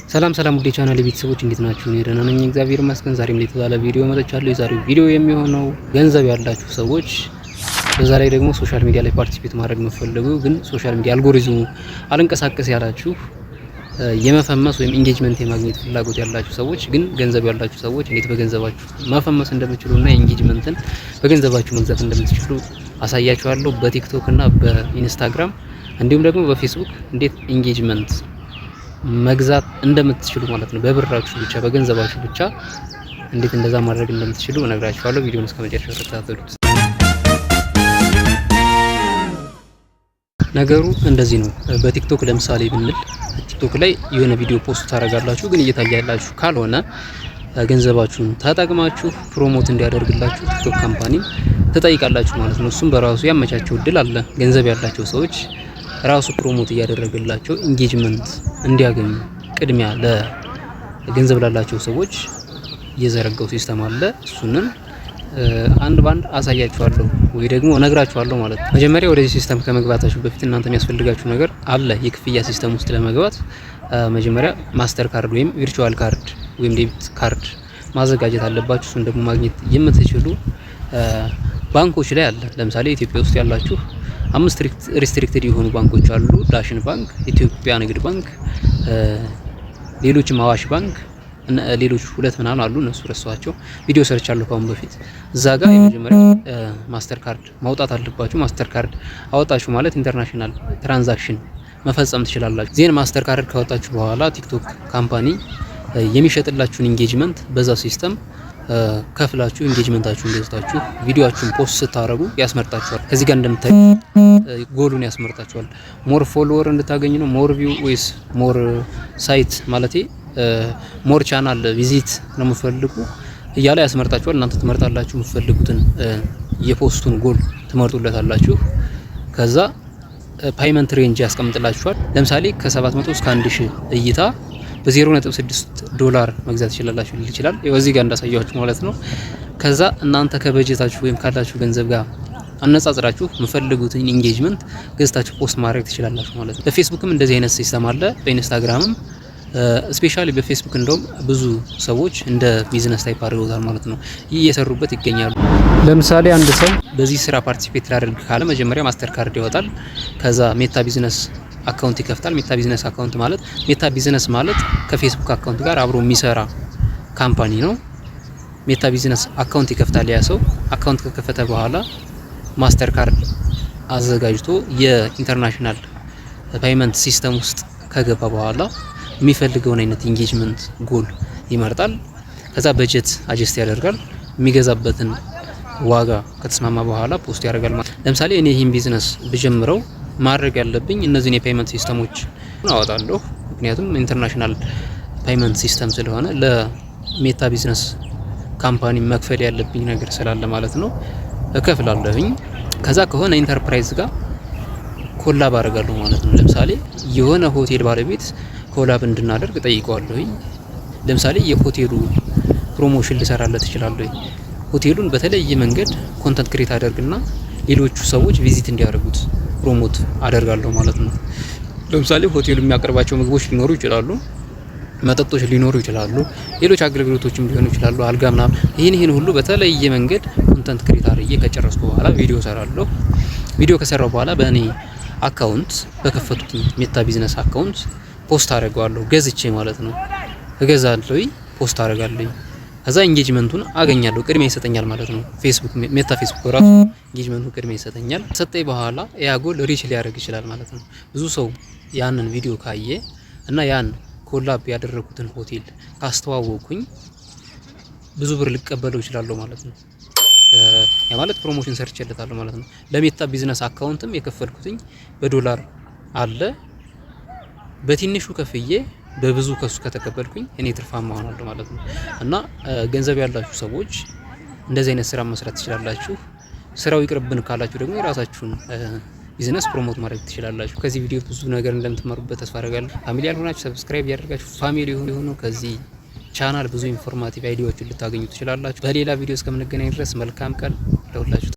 ሰላም ውድ ቻናል ቤተሰቦች እንዴት ናችሁ? እኔ ደህና ነኝ እግዚአብሔር ይመስገን። ዛሬም ለተዛለ ቪዲዮ መጥቻለሁ። የዛሬው ቪዲዮ የሚሆነው ገንዘብ ያላችሁ ሰዎች በዛ ላይ ደግሞ ሶሻል ሚዲያ ላይ ፓርቲሲፔት ማድረግ መፈልጉ ግን ሶሻል ሚዲያ አልጎሪዝሙ አልንቀሳቀስ ያላችሁ የመፈመስ ወይም ኢንጌጅመንት የማግኘት ፍላጎት ያላችሁ ሰዎች ግን ገንዘብ ያላችሁ ሰዎች እንዴት በገንዘባችሁ መፈመስ እንደምትችሉና ኢንጌጅመንትን በገንዘባችሁ መግዛት እንደምትችሉ አሳያችኋለሁ። በቲክቶክ እና በኢንስታግራም እንዲሁም ደግሞ በፌስቡክ እንዴት ኢንጌጅመንት መግዛት እንደምትችሉ ማለት ነው። በብራችሁ ብቻ በገንዘባችሁ ብቻ እንዴት እንደዛ ማድረግ እንደምትችሉ እነግራችኋለሁ። ቪዲዮውን እስከመጨረሻው ተከታተሉት። ነገሩ እንደዚህ ነው። በቲክቶክ ለምሳሌ ብንል ቲክቶክ ላይ የሆነ ቪዲዮ ፖስት ታደርጋላችሁ፣ ግን እየታያላችሁ ካልሆነ ገንዘባችሁን ተጠቅማችሁ ፕሮሞት እንዲያደርግላችሁ ቲክቶክ ካምፓኒ ትጠይቃላችሁ ማለት ነው። እሱም በራሱ ያመቻቸው እድል አለ። ገንዘብ ያላቸው ሰዎች ራሱ ፕሮሞት እያደረገላቸው ኢንጌጅመንት እንዲያገኙ ቅድሚያ ለገንዘብ ላላቸው ሰዎች እየዘረጋው ሲስተም አለ። እሱንም አንድ ባንድ አሳያችኋለሁ ወይ ደግሞ እነግራችኋለሁ ማለት ነው። መጀመሪያ ወደዚህ ሲስተም ከመግባታችሁ በፊት እናንተ የሚያስፈልጋችሁ ነገር አለ። የክፍያ ሲስተም ውስጥ ለመግባት መጀመሪያ ማስተር ካርድ ወይም ቪርቹዋል ካርድ ወይም ዴቢት ካርድ ማዘጋጀት አለባችሁ። እሱን ደግሞ ማግኘት የምትችሉ ባንኮች ላይ አለ። ለምሳሌ ኢትዮጵያ ውስጥ ያላችሁ 5 ሪስትሪክትድ የሆኑ ባንኮች አሉ። ዳሽን ባንክ፣ ኢትዮጵያ ንግድ ባንክ፣ ሌሎችም አዋሽ ባንክ እና ሌሎች ሁለት ምናምን አሉ። እነሱ ረሳኋቸው። ቪዲዮ ሰርች አለው ካሁን በፊት እዛ ጋር የመጀመሪያ ማስተር ካርድ ማውጣት አለባችሁ። ማስተር ካርድ አወጣችሁ ማለት ኢንተርናሽናል ትራንዛክሽን መፈጸም ትችላላችሁ። ዜን ማስተር ካርድ ካወጣችሁ በኋላ ቲክቶክ ካምፓኒ የሚሸጥላችሁን ኢንጌጅመንት በዛ ሲስተም ከፍላችሁ ኢንጌጅመንታችሁን ገዝታችሁ ቪዲዮአችሁን ፖስት ስታረጉ ያስመርጣችኋል። ከዚህ ጋር እንደምታዩት ጎሉን ያስመርጣችኋል። ሞር ፎሎወር እንድታገኙ ነው፣ ሞር ቪው ወይስ ሞር ሳይት ማለቴ ሞር ቻናል ቪዚት ነው የምትፈልጉ እያለ ያስመርጣችኋል። እናንተ ትመርጣላችሁ የምትፈልጉትን የፖስቱን ጎል ትመርጡለታላችሁ። ከዛ ፓይመንት ሬንጅ ያስቀምጥላችኋል። ለምሳሌ ከ700 እስከ 1000 እይታ በ0.6 መግዛት ይችላልላችሁ ሊል ይችላል። እዚህ ጋር እንዳሳያችሁ ማለት ነው። ከዛ እናንተ ከበጀታችሁ ወይም ካላችሁ ገንዘብ ጋር አነጻጽራችሁ የምፈልጉትን ኢንጌጅመንት ገዝታችሁ ፖስት ማድረግ ትችላላችሁ ማለት ነው። በፌስቡክም እንደዚህ አይነት ሲስተም አለ። በኢንስታግራምም ስፔሻሊ በፌስቡክ እንደውም ብዙ ሰዎች እንደ ቢዝነስ ታይፕ አድርገውታል ማለት ነው። እየሰሩበት ይገኛሉ። ለምሳሌ አንድ ሰው በዚህ ስራ ፓርቲሲፔት ላደርግ ካለ መጀመሪያ ማስተር ካርድ ያወጣል። ከዛ ሜታ ቢዝነስ አካውንት ይከፍታል። ሜታ ቢዝነስ አካውንት ማለት ሜታ ቢዝነስ ማለት ከፌስቡክ አካውንት ጋር አብሮ የሚሰራ ካምፓኒ ነው። ሜታ ቢዝነስ አካውንት ይከፍታል። ያ ሰው አካውንት ከከፈተ በኋላ ማስተር ካርድ አዘጋጅቶ የኢንተርናሽናል ፓይመንት ሲስተም ውስጥ ከገባ በኋላ የሚፈልገውን አይነት ኢንጌጅመንት ጎል ይመርጣል። ከዛ በጀት አጀስት ያደርጋል። የሚገዛበትን ዋጋ ከተስማማ በኋላ ፖስት ያደርጋል ማለት። ለምሳሌ እኔ ይህን ቢዝነስ ብጀምረው ማድረግ ያለብኝ እነዚህን የፔመንት ሲስተሞች አወጣለሁ። ምክንያቱም ኢንተርናሽናል ፔመንት ሲስተም ስለሆነ ለሜታ ቢዝነስ ካምፓኒ መክፈል ያለብኝ ነገር ስላለ ማለት ነው እከፍላለሁኝ። ከዛ ከሆነ ኢንተርፕራይዝ ጋር ኮላብ አደርጋለሁ ማለት ነው። ለምሳሌ የሆነ ሆቴል ባለቤት ኮላብ እንድናደርግ ጠይቀዋለሁኝ። ለምሳሌ የሆቴሉ ፕሮሞሽን ልሰራለት እችላለሁ። ሆቴሉን በተለየ መንገድ ኮንተንት ክሬት አደርግና ሌሎቹ ሰዎች ቪዚት እንዲያደርጉት ፕሮሞት አደርጋለሁ ማለት ነው። ለምሳሌ ሆቴሉ የሚያቀርባቸው ምግቦች ሊኖሩ ይችላሉ፣ መጠጦች ሊኖሩ ይችላሉ፣ ሌሎች አገልግሎቶችም ሊሆኑ ይችላሉ፣ አልጋ ምናምን። ይህን ሁሉ በተለየ መንገድ ኮንተንት ክሬት አድርጌ ከጨረስኩ በኋላ ቪዲዮ ሰራለሁ። ቪዲዮ ከሰራው በኋላ በእኔ አካውንት በከፈቱት ሜታ ቢዝነስ አካውንት ፖስት አደርገዋለሁ ገዝቼ ማለት ነው። እገዛለሁ፣ ፖስት አደርጋለሁ። ከዛ ኢንጌጅመንቱን አገኛለሁ፣ ቅድሚያ ይሰጠኛል ማለት ነው። ፌስቡክ ሜታ ፌስቡክ ራሱ ኢንጌጅመንቱን ቅድሚያ ይሰጠኛል። ሰጠኝ በኋላ ያ ጎል ሪች ሊያደርግ ይችላል ማለት ነው። ብዙ ሰው ያንን ቪዲዮ ካየ እና ያን ኮላብ ያደረኩትን ሆቴል ካስተዋወቁኝ ብዙ ብር ሊቀበለው ይችላል ማለት ነው። ያ ማለት ፕሮሞሽን ሰርችለታለሁ ማለት ነው። ለሜታ ቢዝነስ አካውንትም የከፈልኩትኝ በዶላር አለ። በትንሹ ከፍዬ በብዙ ከሱ ከተቀበልኩኝ እኔ ትርፋማ ሆናለሁ ማለት ነው። እና ገንዘብ ያላችሁ ሰዎች እንደዚህ አይነት ስራ መስራት ትችላላችሁ። ስራው ይቅርብን ካላችሁ ደግሞ የራሳችሁን ቢዝነስ ፕሮሞት ማድረግ ትችላላችሁ። ከዚህ ቪዲዮ ብዙ ነገር እንደምትማሩበት ተስፋ አደርጋለሁ። ፋሚሊ ያልሆናችሁ ሰብስክራይብ ያደርጋችሁ ፋሚሊ የሆኑ ከዚህ ቻናል ብዙ ኢንፎርማቲቭ አይዲያዎችን ልታገኙ ትችላላችሁ። በሌላ ቪዲዮ እስከምንገናኝ ድረስ መልካም ቀን ለሁላችሁ።